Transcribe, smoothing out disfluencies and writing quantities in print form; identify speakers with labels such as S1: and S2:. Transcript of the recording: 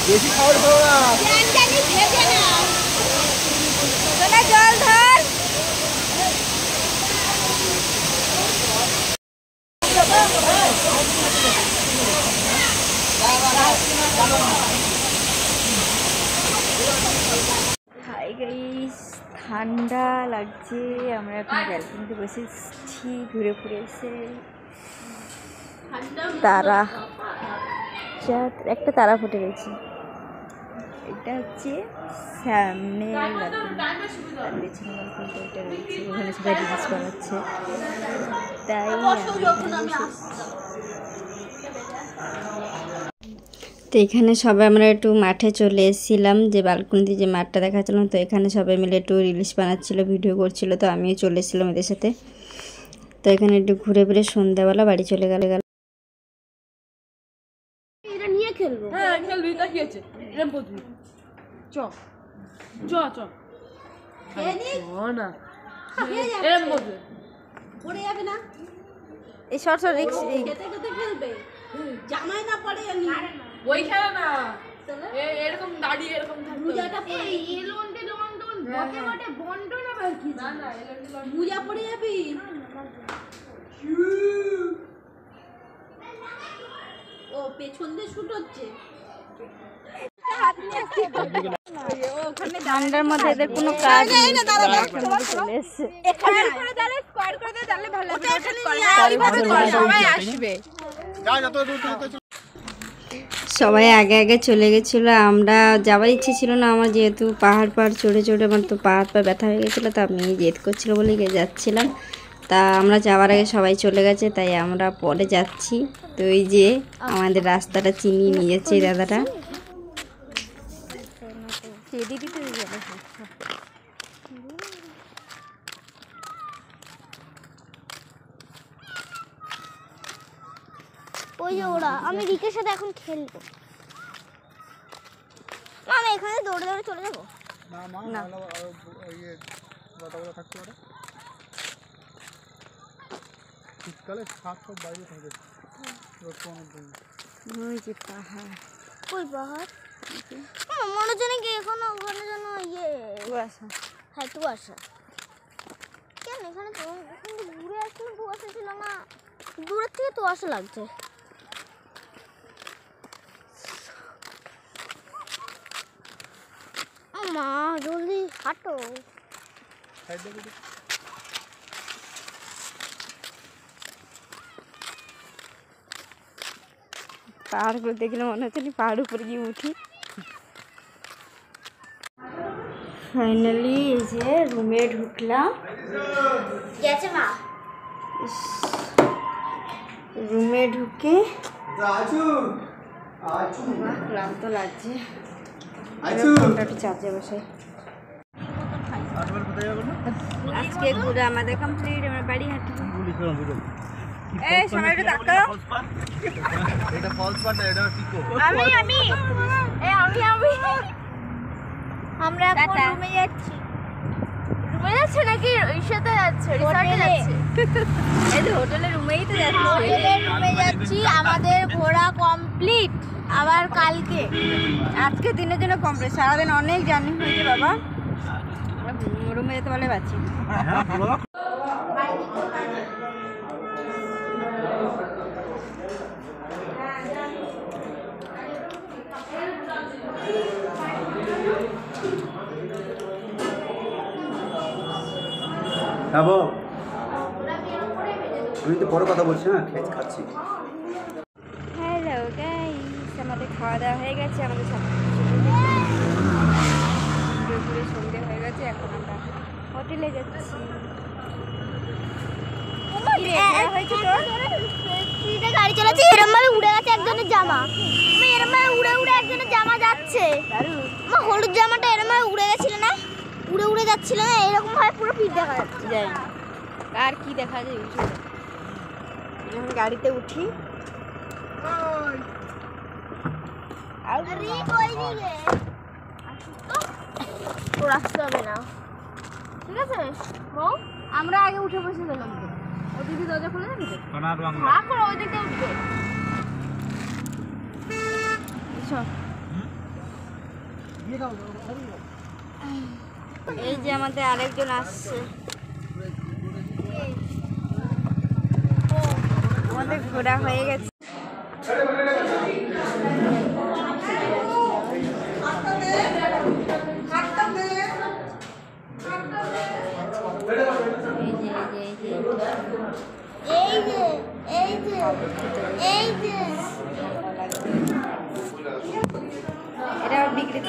S1: বেশি খাওয়ার খাও না।
S2: জানি ভেজে না। তোরা জল ধর। হাই গাইস, ঠান্ডা লাগছে। আমরা এখন ব্যালকনিতে বসেছি, ঘুরে ঘুরে এসে তারা একটা তারা ফুটে গেছে। এটা হচ্ছে সামনে পেছনে ব্যালকনিটা রয়েছে, ওখানে সবাই রিলস বানাচ্ছে। তাই তো এখানে সবাই আমরা একটু মাঠে চলে এসেছিলাম, যে বালকনিতে যে মাঠটা দেখাচ্ছিলাম। তো এখানে সবাই মিলে একটু রিলস বানাচ্ছিল, ভিডিও করছিল। তো আমিও চলে এসেছিলাম এদের সাথে। তো এখানে একটু ঘুরে ঘুরে সন্ধ্যাবেলা বাড়ি চলে গেল।
S3: এটা নিয়ে খেলবো। হ্যাঁ খেলবি, তা কি আছে? এরকম করবি। চ চ চ না, এরকম করবে, পড়ে যাবে না।
S2: এই শর্ট শর্ট রিক্স
S3: খেতে খেতে খেলবে, জামাই না পড়ে জানি। ওই খেলা না, এরকম দাঁড়িয়ে এরকম মুজাটা পড়ে এলন্ডে লন্ডন বটে বটে বন্টন আবার কি না না এলন্ডে লন্ডন মুজা পড়ে যাবি। ও পেছন দিয়ে শুট হচ্ছে।
S2: ঠান্ডার মধ্যে এদের কোনো কাজ নেই, চলে এসছে। সবাই আগে আগে চলে গেছিলো, আমরা যাওয়ার ইচ্ছে ছিল না আমার, যেহেতু পাহাড় চড়ে চড়ে আমার তো পা ব্যথা হয়ে গেছিলো। তা আমি জেদ করছিল বলে যাচ্ছিলাম। তা আমরা যাওয়ার আগে সবাই চলে গেছে, তাই আমরা পরে যাচ্ছি। তো এই যে আমাদের রাস্তাটা চিনিয়ে নিয়ে যাচ্ছে এই দাদাটা।
S4: ওই যে ওরা, আমি রিকের সাথে এখন খেলবো। আমি এখানে দৌড়ে দৌড়ে চলে যাবো।
S1: না মা, না ইয়ে কথা থাকতে পারে। শীতকালে শাক সব বাইরে থাকে।
S2: ওই যে পাহাড়,
S4: ওই পাহাড় মনে হচ্ছে নাকি এখনো ওখানে যেন ইয়ে
S2: কুয়াশা।
S4: হ্যাঁ কুয়াশা। কেন এখানে তো ঘুরে আসলে কুয়াশা ছিল না, দূরের থেকে তো কুয়াশা লাগছে। মা জলদি হাঁটো।
S2: পাহাড়গুলো দেখলে মনে হচ্ছে পাহাড় উপরে গিয়ে উঠি। ফাইনালি এই যে রুমে ঢুকলাম।
S4: গেছে মা।
S2: রুমে ঢুকে ক্লান্ত লাগছে, ফোনটা একটু চার্জে বসে। আজকে ঘুরে আমাদের কমপ্লিট, আমরা বাড়ি হাঁটবো। এই সবাই একটু তাকাও।
S1: এটা ফলস পাট না, এটা পিকো।
S4: আমি আমরা এখন রুমে যাচ্ছি। রুমে যাচ্ছে নাকি ইসাতে যাচ্ছে, রিসর্টে যাচ্ছে?
S2: এই তো হোটেলের রুমেই তো যাচ্ছি।
S4: হোটেলের রুমে যাচ্ছি। আমাদের ঘোরা কমপ্লিট। আবার কালকে,
S2: আজকে দিনের জন্য কমপ্লিট। সারাদিন অনেক জার্নি হয়েছে বাবা, রুমে যেতে পারলে পাচ্ছি।
S1: খাবো আমি তো পরে কথা বলছি না, খাচ্ছি।
S2: হ্যালো গাইস, আমাদের খাওয়া দাওয়া হয়ে গেছে, আমাদের সব ঘুরে সন্ধে হয়ে গেছে। এখন আমরা হোটেলে যাচ্ছি।
S4: গাড়ি চালাচ্ছি, এরম ভাবে উড়ে গেছে একজনের জামা। এরম ভাবে উড়ে উড়ে একজনের জামা যাচ্ছে। আমার হলুদ জামাটা এরম ভাবে উড়ে গেছিল না, উড়ে উড়ে যাচ্ছিল না, এরকম ভাবে পুরো পিঠ দেখা যাচ্ছে।
S2: যাই আর কি দেখা যায়, যখন গাড়িতে উঠি
S4: তোর আসতে হবে না, ঠিক আছে? আমরা আগে উঠে বসে গেলাম। ও দিদি দরজা খুলে দেবে তো? হ্যাঁ করো, ওই দিকে উঠবে।
S2: এই যে আমাদের আরেকজন আসছে, আমাদের ঘোরা হয়ে গেছে। এটা বিক্রি